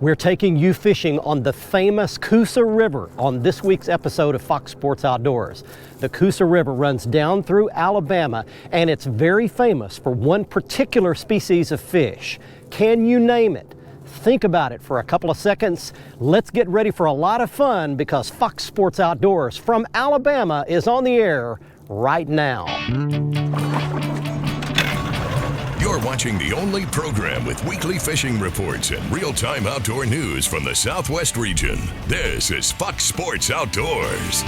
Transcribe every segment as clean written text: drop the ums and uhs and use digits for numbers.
We're taking you fishing on the famous Coosa River on this week's episode of Fox Sports Outdoors. The Coosa River runs down through Alabama, and it's very famous for one particular species of fish. Can you name it? Think about it for a couple of seconds. Let's get ready for a lot of fun because Fox Sports Outdoors from Alabama is on the air right now. You're watching the only program with weekly fishing reports and real-time outdoor news from the Southwest region. This is Fox Sports Outdoors.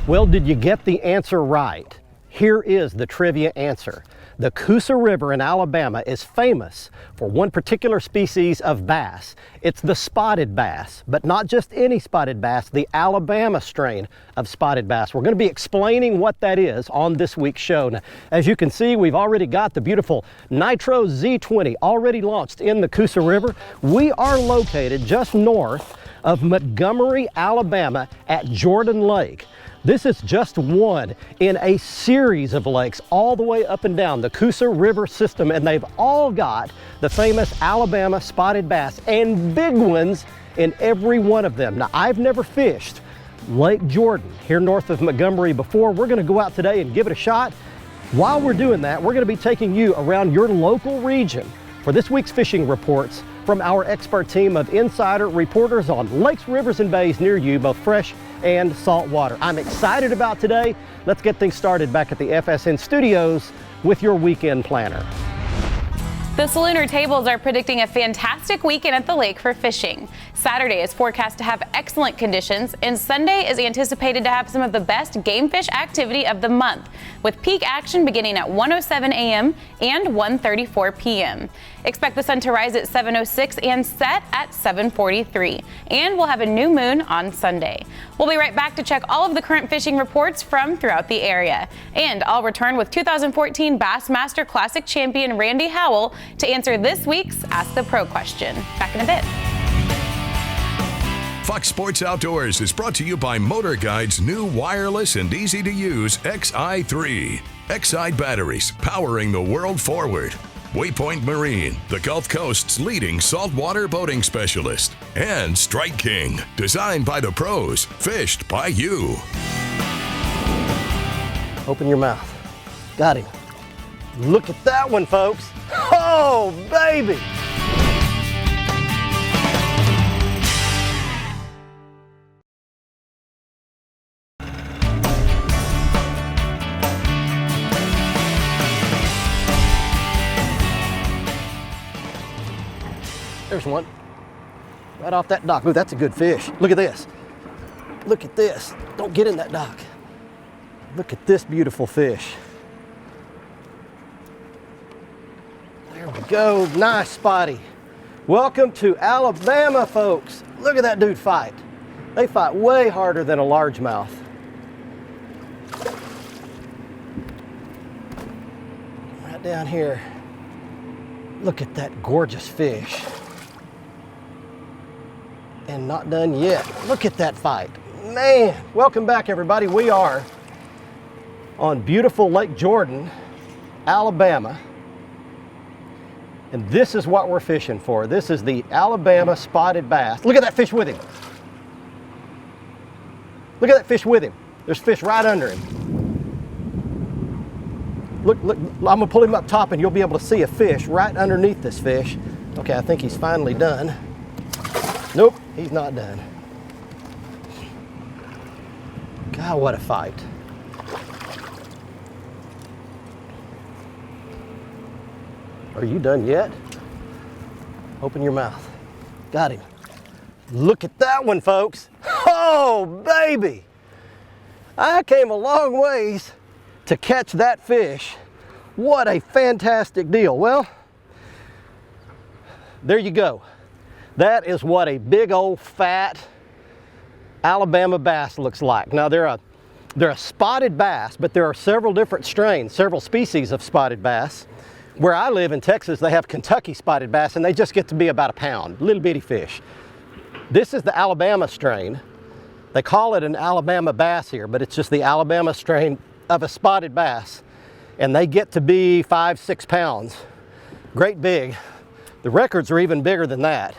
Well, did you get the answer right? Here is the trivia answer. The Coosa River in Alabama is famous for one particular species of bass. It's the spotted bass, but not just any spotted bass, the Alabama strain of spotted bass. We're going to be explaining what that is on this week's show. Now, as you can see, we've already got the beautiful NITRO Z20 already launched in the Coosa River. We are located just north of Montgomery, Alabama at Jordan Lake. This is just one in a series of lakes all the way up and down the Coosa River system, and they've all got the famous Alabama spotted bass and big ones in every one of them. Now, I've never fished Lake Jordan here north of Montgomery before. We're going to go out today and give it a shot. While we're doing that, we're going to be taking you around your local region for this week's fishing reports from our expert team of insider reporters on lakes, rivers, and bays near you, both fresh and salt water. I'm excited about today. Let's get things started back at the FSN studios with your weekend planner. The Salooner tables are predicting a fantastic weekend at the lake for fishing. Saturday is forecast to have excellent conditions, and Sunday is anticipated to have some of the best game fish activity of the month, with peak action beginning at 1:07 a.m. and 1:34 p.m. Expect the sun to rise at 7:06 and set at 7:43, and we'll have a new moon on Sunday. We'll be right back to check all of the current fishing reports from throughout the area, and I'll return with 2014 Bassmaster Classic champion Randy Howell to answer this week's Ask the Pro question. Back in a bit. Fox Sports Outdoors is brought to you by MotorGuide's new wireless and easy-to-use XI3. XI batteries powering the world forward. WAYPOINT Marine, the Gulf Coast's leading saltwater boating specialist. And Strike King, designed by the pros, fished by you. Open your mouth. Got him. Look at that one, folks. Oh, baby. There's one, right off that dock. Ooh, that's a good fish. Look at this. Look at this. Don't get in that dock. Look at this beautiful fish. There we go. Nice spotty. Welcome to Alabama, folks. Look at that dude fight. They fight way harder than a largemouth. Right down here. Look at that gorgeous fish. And not done yet. Look at that fight. Man, welcome back, everybody. We are on beautiful Lake Jordan, Alabama. And this is what we're fishing for. This is the Alabama spotted bass. Look at that fish with him. Look at that fish with him. There's fish right under him. Look, I'm gonna pull him up top and you'll be able to see a fish right underneath this fish. Okay, I think he's finally done. Nope, he's not done. God, what a fight. Are you done yet? Open your mouth. Got him. Look at that one, folks. Oh, baby. I came a long ways to catch that fish. What a fantastic deal. Well, there you go. That is what a big old fat Alabama bass looks like. Now they're a spotted bass, but there are several different strains, several species of spotted bass. Where I live in Texas, they have Kentucky spotted bass, and they just get to be about a pound, little bitty fish. This is the Alabama strain. They call it an Alabama bass here, but it's just the Alabama strain of a spotted bass, and they get to be 5-6 pounds. Great big. The records are even bigger than that,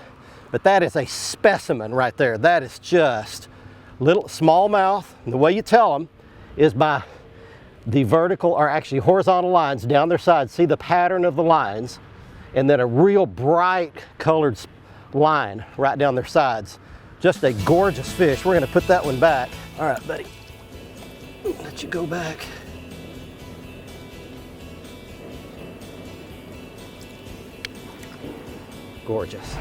but that is a specimen right there. That is just little smallmouth. And the way you tell them is by the vertical, or actually horizontal lines down their sides. See the pattern of the lines, and then a real bright colored line right down their sides. Just a gorgeous fish. We're gonna put that one back. All right, buddy, let you go back. Gorgeous.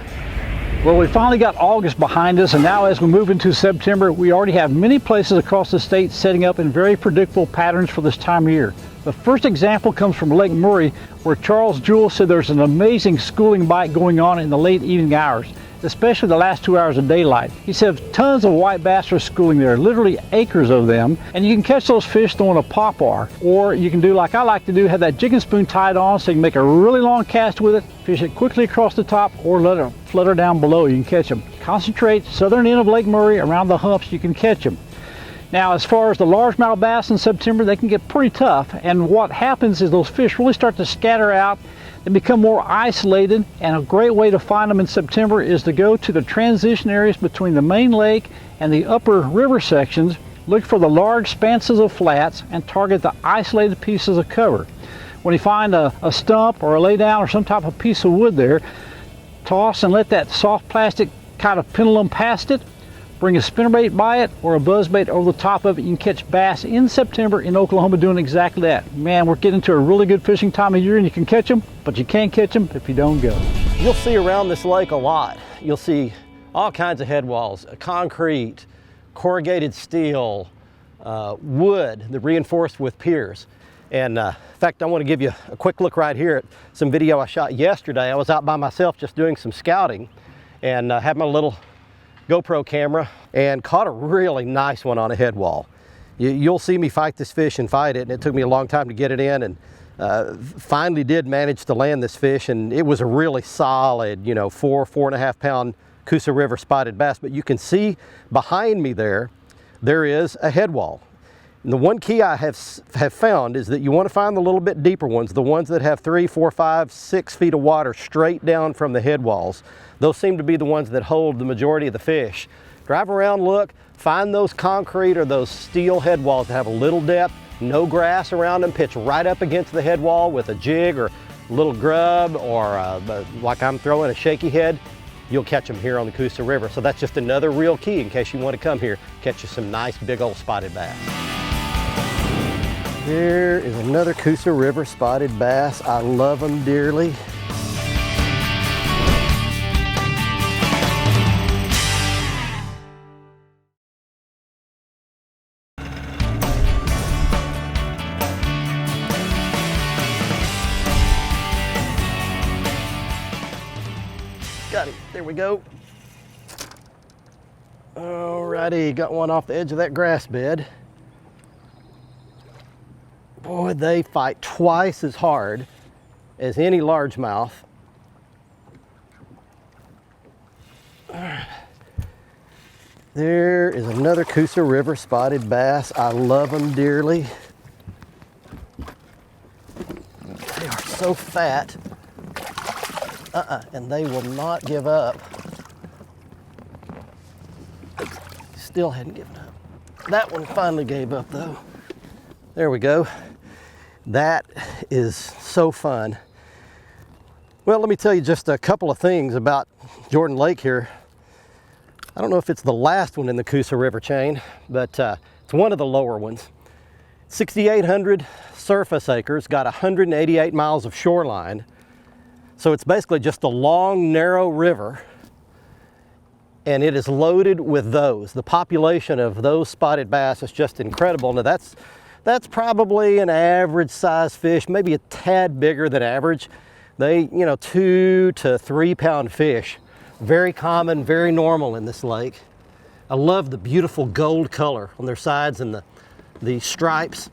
Well, we finally got August behind us, and now as we move into September, we already have many places across the state setting up in very predictable patterns for this time of year. The first example comes from Lake Murray, where Charles Jewell said there's an amazing schooling bite going on in the late evening hours, especially the last 2 hours of daylight. He said tons of white bass are schooling there, literally acres of them, and you can catch those fish throwing a popper, or you can do like I like to do, have that jig and spoon tied on so you can make a really long cast with it, fish it quickly across the top, or let it flutter down below. You can catch them. Concentrate southern end of Lake Murray around the humps, you can catch them. Now, as far as the largemouth bass in September, they can get pretty tough, and what happens is those fish really start to scatter out and become more isolated, and a great way to find them in September is to go to the transition areas between the main lake and the upper river sections, look for the large expanses of flats, and target the isolated pieces of cover. When you find a stump or a lay down or some type of piece of wood there, toss and let that soft plastic kind of pendulum past it, bring a spinnerbait by it or a buzzbait over the top of it. You can catch bass in September in Oklahoma doing exactly that. Man, we're getting to a really good fishing time of year, and you can catch them, but you can't catch them if you don't go. You'll see around this lake a lot. You'll see all kinds of head walls, concrete, corrugated steel, wood that reinforced with piers. And in fact, I want to give you a quick look right here at some video I shot yesterday. I was out by myself just doing some scouting, and had my little GoPro camera and caught a really nice one on a head wall. You'll see me fight this fish and fight it, and it took me a long time to get it in, and finally did manage to land this fish, and it was a really solid, 4.5 pound Coosa River spotted bass. But you can see behind me there is a head wall. And the one key I have found is that you want to find the little bit deeper ones, the ones that have 3, 4, 5, 6 feet of water straight down from the head walls. Those seem to be the ones that hold the majority of the fish. Drive around, look, find those concrete or those steel head walls that have a little depth, no grass around them, pitch right up against the head wall with a jig or a little grub, or like I'm throwing a shaky head. You'll catch them here on the Coosa River. So that's just another real key in case you want to come here, catch you some nice big old spotted bass. There is another Coosa River spotted bass. I love them dearly. Got it, there we go. Alrighty, got one off the edge of that grass bed. Boy, they fight twice as hard as any largemouth. There is another Coosa River spotted bass. I love them dearly. They are so fat. And they will not give up. Still hadn't given up. That one finally gave up though. There we go. That is so fun. Well, let me tell you just a couple of things about Jordan Lake here. I don't know if it's the last one in the Coosa River chain, but it's one of the lower ones. 6,800 surface acres, got 188 miles of shoreline. So it's basically just a long, narrow river, and it is loaded with those. The population of those spotted bass is just incredible. Now that's probably an average size fish, maybe a tad bigger than average. They, 2 to 3 pound fish. Very common, very normal in this lake. I love the beautiful gold color on their sides and the stripes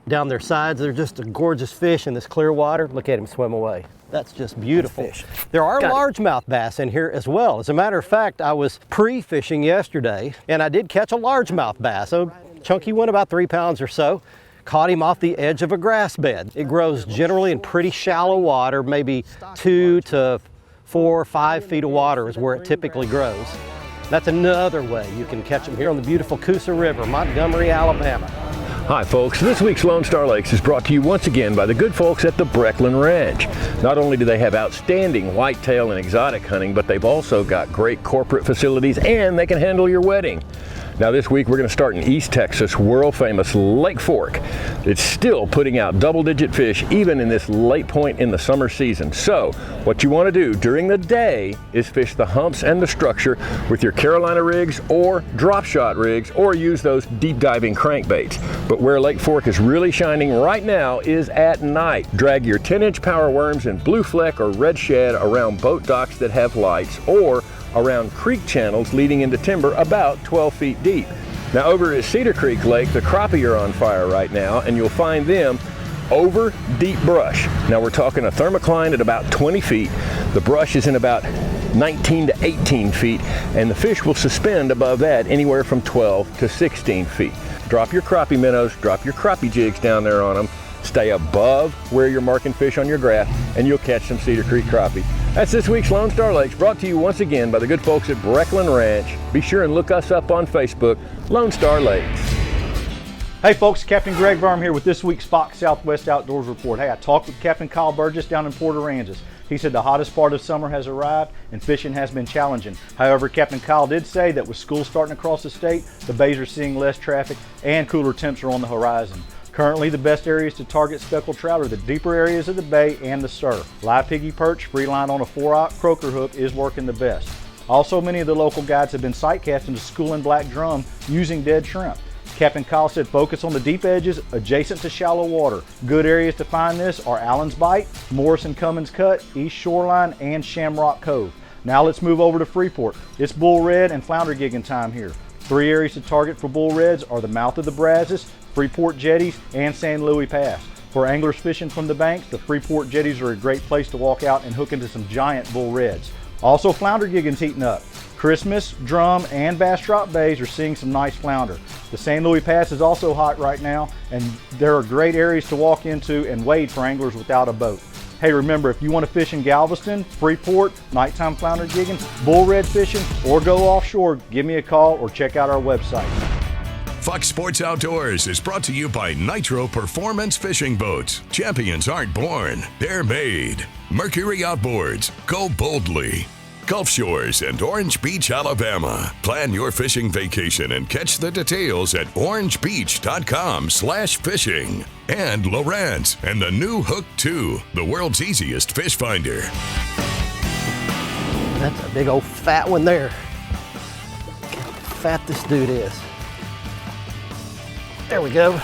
down their sides. They're just a gorgeous fish in this clear water. Look at him swim away. That's just beautiful. There are largemouth bass in here as well. As a matter of fact, I was pre-fishing yesterday and I did catch a largemouth bass, a chunky one, about 3 pounds or so. Caught him off the edge of a grass bed. It grows generally in pretty shallow water, maybe 2 to 4 or 5 feet of water is where it typically grows. That's another way you can catch them here on the beautiful Coosa River, Montgomery, Alabama. Hi folks, this week's Lone Star Lakes is brought to you once again by the good folks at the Breckland Ranch. Not only do they have outstanding whitetail and exotic hunting, but they've also got great corporate facilities and they can handle your wedding. Now this week we're going to start in East Texas, world famous Lake Fork. It's still putting out double-digit fish even in this late point in the summer season. So what you want to do during the day is fish the humps and the structure with your Carolina rigs or drop shot rigs, or use those deep diving crankbaits. But where Lake Fork is really shining right now is at night. Drag your 10-inch power worms in blue fleck or red shed around boat docks that have lights, or around creek channels leading into timber about 12 feet deep. Now over at Cedar Creek Lake, the crappie are on fire right now, and you'll find them over deep brush. Now we're talking a thermocline at about 20 feet. The brush is in about 19 to 18 feet, and the fish will suspend above that anywhere from 12 to 16 feet. Drop your crappie minnows, drop your crappie jigs down there on them, stay above where you're marking fish on your graph, and you'll catch some Cedar Creek crappie. That's this week's Lone Star Lakes, brought to you once again by the good folks at Breckland Ranch. Be sure and look us up on Facebook, Lone Star Lakes. Hey folks, Captain Greg Varm here with this week's Fox Southwest Outdoors Report. Hey, I talked with Captain Kyle Burgess down in Port Aransas. He said the hottest part of summer has arrived and fishing has been challenging. However, Captain Kyle did say that with school starting across the state, the bays are seeing less traffic and cooler temps are on the horizon. Currently, the best areas to target speckled trout are the deeper areas of the bay and the surf. Live piggy perch, free line on a 4-aught croaker hook is working the best. Also, many of the local guides have been sight casting to school and black drum using dead shrimp. Captain Kyle said focus on the deep edges adjacent to shallow water. Good areas to find this are Allen's Bight, Morris and Cummins Cut, East Shoreline, and Shamrock Cove. Now let's move over to Freeport. It's bull red and flounder gigging time here. 3 areas to target for bull reds are the mouth of the Brazos, Freeport Jetties, and San Luis Pass. For anglers fishing from the banks, the Freeport Jetties are a great place to walk out and hook into some giant bull reds. Also, flounder gigging's heating up. Christmas, Drum, and Bastrop Bays are seeing some nice flounder. The San Luis Pass is also hot right now, and there are great areas to walk into and wade for anglers without a boat. Hey, remember, if you want to fish in Galveston, Freeport, nighttime flounder gigging, bull red fishing, or go offshore, give me a call or check out our website. Fox Sports Outdoors is brought to you by NITRO Performance Fishing Boats. Champions aren't born, they're made. Mercury Outboards, go boldly. Gulf Shores and Orange Beach, Alabama. Plan your fishing vacation and catch the details at orangebeach.com/fishing. And Lowrance and the new Hook 2, the world's easiest fish finder. That's a big old fat one there. Look how fat this dude is. There we go.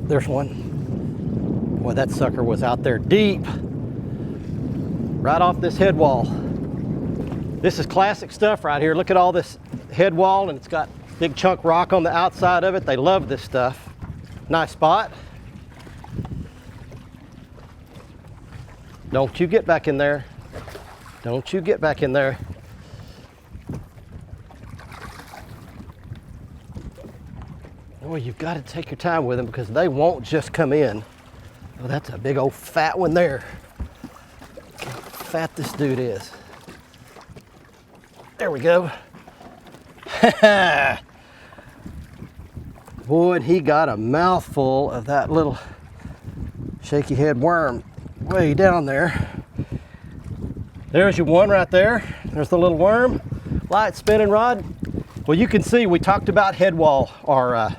There's one. Boy, that sucker was out there deep. Right off this head wall. This is classic stuff right here. Look at all this head wall, and it's got big chunk rock on the outside of it. They love this stuff. Nice spot. Don't you get back in there. Don't you get back in there. Well, you've got to take your time with them because they won't just come in. Oh, that's a big old fat one there. Look how fat this dude is. There we go. Boy, and he got a mouthful of that little shaky head worm way down there. There's your one right there. There's the little worm. Light spinning rod. Well, you can see we talked about head wall or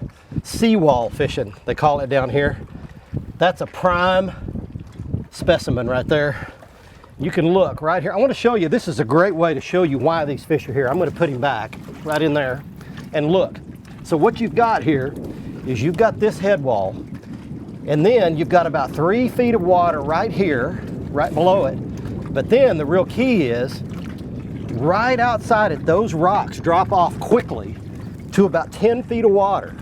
seawall fishing, they call it down here. That's a prime specimen right there. You can look right here. I want to show you, this is a great way to show you why these fish are here. I'm going to put him back right in there and look. So what you've got here is you've got this head wall, and then you've got about 3 feet of water right here, right below it. But then the real key is right outside it, those rocks drop off quickly to about 10 feet of water.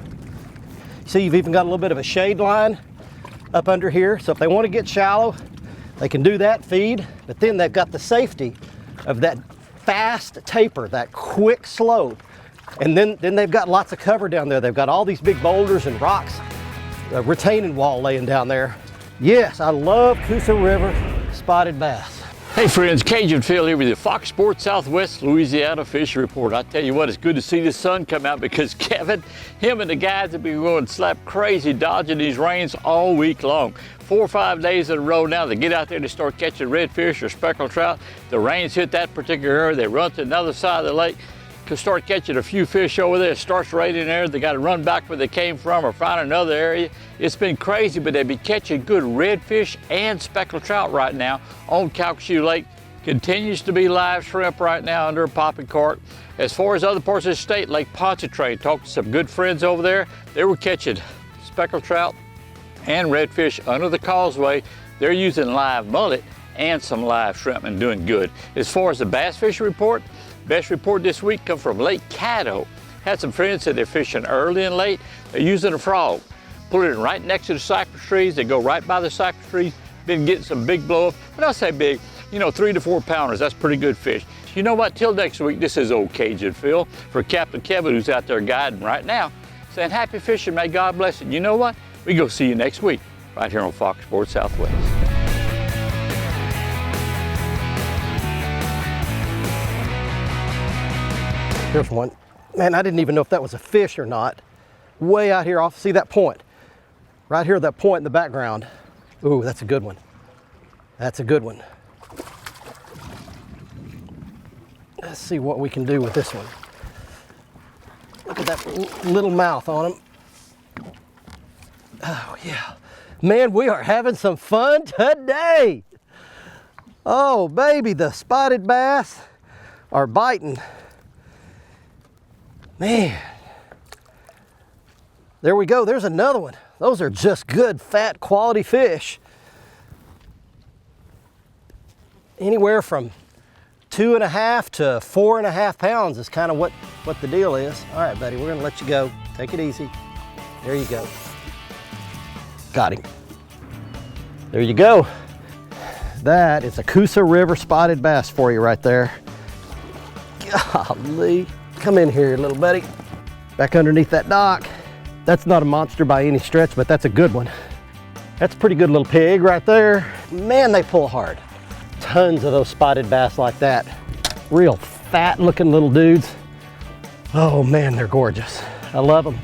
See, you've even got a little bit of a shade line up under here. So if they want to get shallow, They can do that, feed, but then they've got the safety of that fast taper, that quick slope. And then they've got lots of cover down there. They've got all these big boulders and rocks, retaining wall laying down there. Yes, I love Coosa River spotted bass. Hey friends, Cajun Phil here with the Fox Sports Southwest Louisiana Fishing Report. I tell you what, it's good to see the sun come out because Kevin, him and the guys have been going slap crazy dodging these rains all week long. 4 or 5 days in a row now, they get out there to start catching redfish or speckled trout. The rains hit that particular area, they run to another side of the lake to start catching a few fish over there. It starts raining there, they got to run back where they came from or find another area. It's been crazy, but they've been catching good redfish and speckled trout right now on Calcasieu Lake. Continues to be live shrimp right now under a popping cork. As far as other parts of the state, Lake Pontchartrain, talked to some good friends over there. They were catching speckled trout and redfish under the causeway. They're using live mullet and some live shrimp and doing good. As far as the bass fishing report, best report this week come from Lake Caddo. Had some friends said they're fishing early and late. They're using a frog. Put it in right next to the cypress trees. They go right by the cypress trees. Been getting some big blow-ups. When I say big, you know, 3 to 4 pounders. That's pretty good fish. You know what? Till next week, this is old Cajun Phil for Captain Kevin, who's out there guiding right now, saying happy fishing. May God bless it. You know what? We go see you next week right here on Fox Sports Southwest. Here's one. Man, I didn't even know if that was a fish or not. Way out here off, see that point? Right here, that point in the background. Ooh, that's a good one. That's a good one. Let's see what we can do with this one. Look at that little mouth on him. Oh yeah. Man, we are having some fun today. Oh baby, the spotted bass are biting. Man, there we go, there's another one. Those are just good, fat, quality fish. Anywhere from 2.5 to 4.5 pounds is kind of what the deal is. All right, buddy, we're gonna let you go. Take it easy. There you go. Got him. There you go. That is a Coosa River spotted bass for you right there. Golly. Come in here, little buddy. Back underneath that dock. That's not a monster by any stretch, but that's a good one. That's a pretty good little pig right there. Man, they pull hard. Tons of those spotted bass like that. Real fat looking little dudes. Oh man, they're gorgeous. I love them.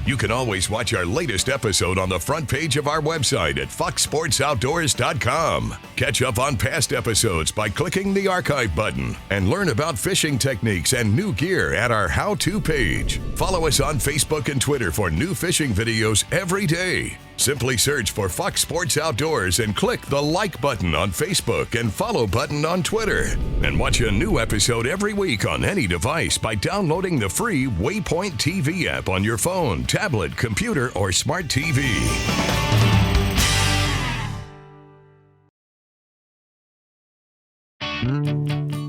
You can always watch our latest episode on the front page of our website at foxsportsoutdoors.com. Catch up on past episodes by clicking the archive button and learn about fishing techniques and new gear at our how-to page. Follow us on Facebook and Twitter for new fishing videos every day. Simply search for Fox Sports Outdoors and click the like button on Facebook and follow button on Twitter. And watch a new episode every week on any device by downloading the free WAYPOINT TV app on your phone, tablet, computer, or smart TV.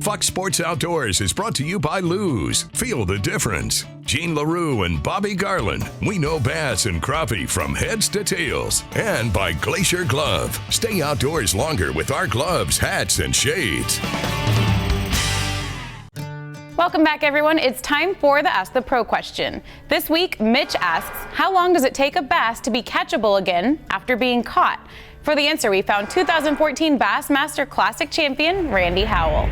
Fox Sports Outdoors is brought to you by Lew's. Feel the difference. Gene LaRue and Bobby Garland. We know bass and crappie from heads to tails. And by Glacier Glove. Stay outdoors longer with our gloves, hats, and shades. Welcome back, everyone. It's time for the Ask the Pro question. This week, Mitch asks, how long does it take a bass to be catchable again after being caught? For the answer, we found 2014 Bassmaster Classic champion, Randy Howell.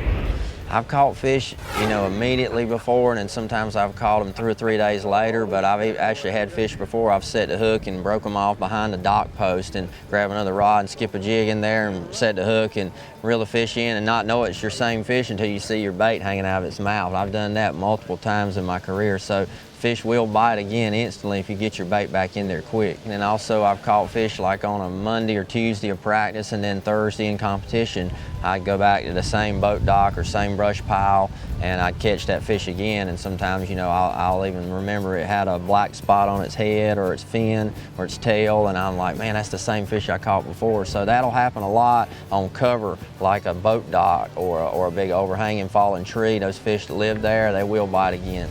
I've caught fish, immediately before, and then sometimes I've caught them 2 or 3 days later, but I've actually had fish before I've set the hook and broke them off behind the dock post and grab another rod and skip a jig in there and set the hook and reel the fish in and not know it's your same fish until you see your bait hanging out of its mouth. I've done that multiple times in my career, so fish will bite again instantly if you get your bait back in there quick. And then also I've caught fish like on a Monday or Tuesday of practice, and then Thursday in competition I'd go back to the same boat dock or same brush pile and I'd catch that fish again. And sometimes I'll even remember it had a black spot on its head or its fin or its tail, and I'm like, man, that's the same fish I caught before. So that'll happen a lot on cover like a boat dock or a big overhanging fallen tree. Those fish that live there, they will bite again.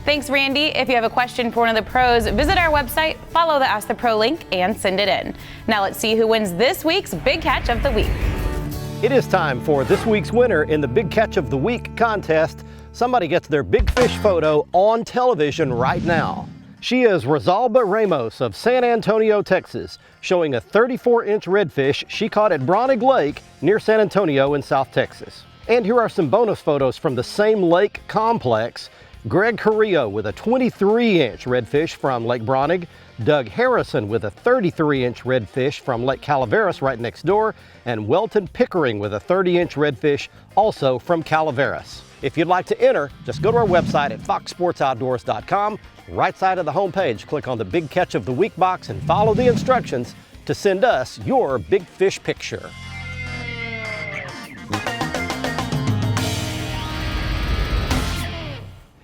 Thanks, Randy. If you have a question for one of the pros, visit our website, follow the Ask the Pro link, and send it in. Now let's see who wins this week's Big Catch of the Week. It is time for this week's winner in the Big Catch of the Week contest. Somebody gets their big fish photo on television right now. She is Rosalba Ramos of San Antonio, Texas, showing a 34-inch redfish she caught at Bronig Lake near San Antonio in South Texas. And here are some bonus photos from the same lake complex. Greg Carrillo with a 23-inch redfish from Lake Bronig, Doug Harrison with a 33-inch redfish from Lake Calaveras right next door, and Welton Pickering with a 30-inch redfish also from Calaveras. If you'd like to enter, just go to our website at foxsportsoutdoors.com. Right side of the homepage, click on the Big Catch of the Week box and follow the instructions to send us your big fish picture.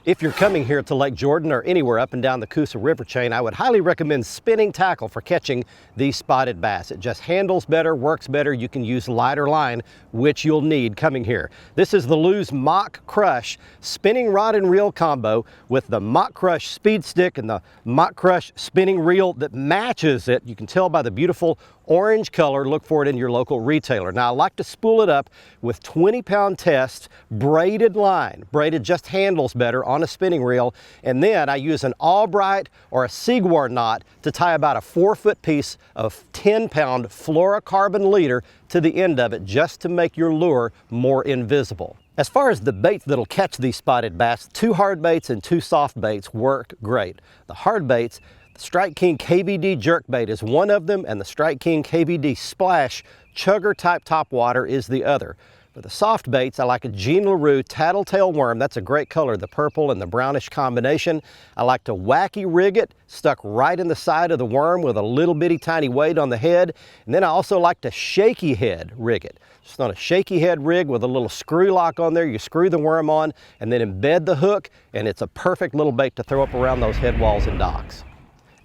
If you're coming here to Lake Jordan or anywhere up and down the Coosa River chain, I would highly recommend spinning tackle for catching these spotted bass. It just handles better, works better. You can use lighter line, which you'll need coming here. This is the Lew's Mock Crush spinning rod and reel combo with the Mock Crush speed stick and the Mock Crush spinning reel that matches it. You can tell by the beautiful orange color. Look for it in your local retailer. Now I like to spool it up with 20-pound test braided line. Braided just handles better on a spinning reel, and then I use an Albright or a Seaguar knot to tie about a 4-foot piece of 10-pound fluorocarbon leader to the end of it just to make your lure more invisible. As far as the baits that'll catch these spotted bass, 2 hard baits and 2 soft baits work great. The hard baits, the Strike King KBD jerkbait is one of them, and the Strike King KBD Splash chugger type topwater is the other. For the soft baits, I like a Jean LaRue tattletale worm. That's a great color, the purple and the brownish combination. I like to wacky rig it, stuck right in the side of the worm with a little bitty tiny weight on the head. And then I also like to shaky head rig it. Just on a shaky head rig with a little screw lock on there. You screw the worm on and then embed the hook, and it's a perfect little bait to throw up around those head walls and docks.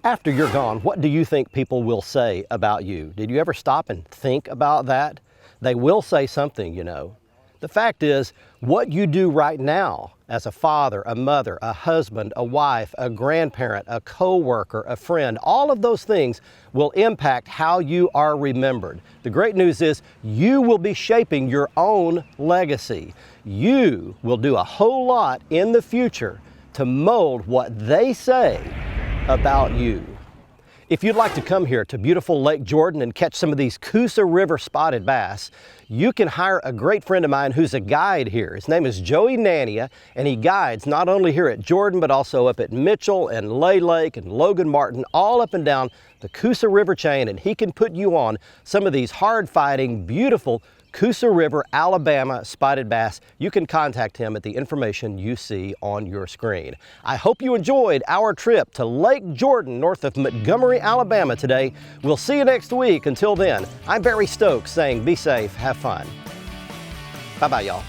After you're gone, what do you think people will say about you? Did you ever stop and think about that? They will say something, you know. The fact is, what you do right now as a father, a mother, a husband, a wife, a grandparent, a co-worker, a friend, all of those things will impact how you are remembered. The great news is you will be shaping your own legacy. You will do a whole lot in the future to mold what they say about you. If you'd like to come here to beautiful Lake Jordan and catch some of these Coosa River spotted bass, you can hire a great friend of mine who's a guide here. His name is Joey Nania, and he guides not only here at Jordan, but also up at Mitchell and Lay Lake and Logan Martin, all up and down the Coosa River chain, and he can put you on some of these hard-fighting, beautiful Coosa River, Alabama spotted bass. You can contact him at the information you see on your screen. I hope you enjoyed our trip to Lake Jordan north of Montgomery, Alabama today. We'll see you next week. Until then, I'm Barry Stokes saying be safe, have fun. Bye-bye, y'all.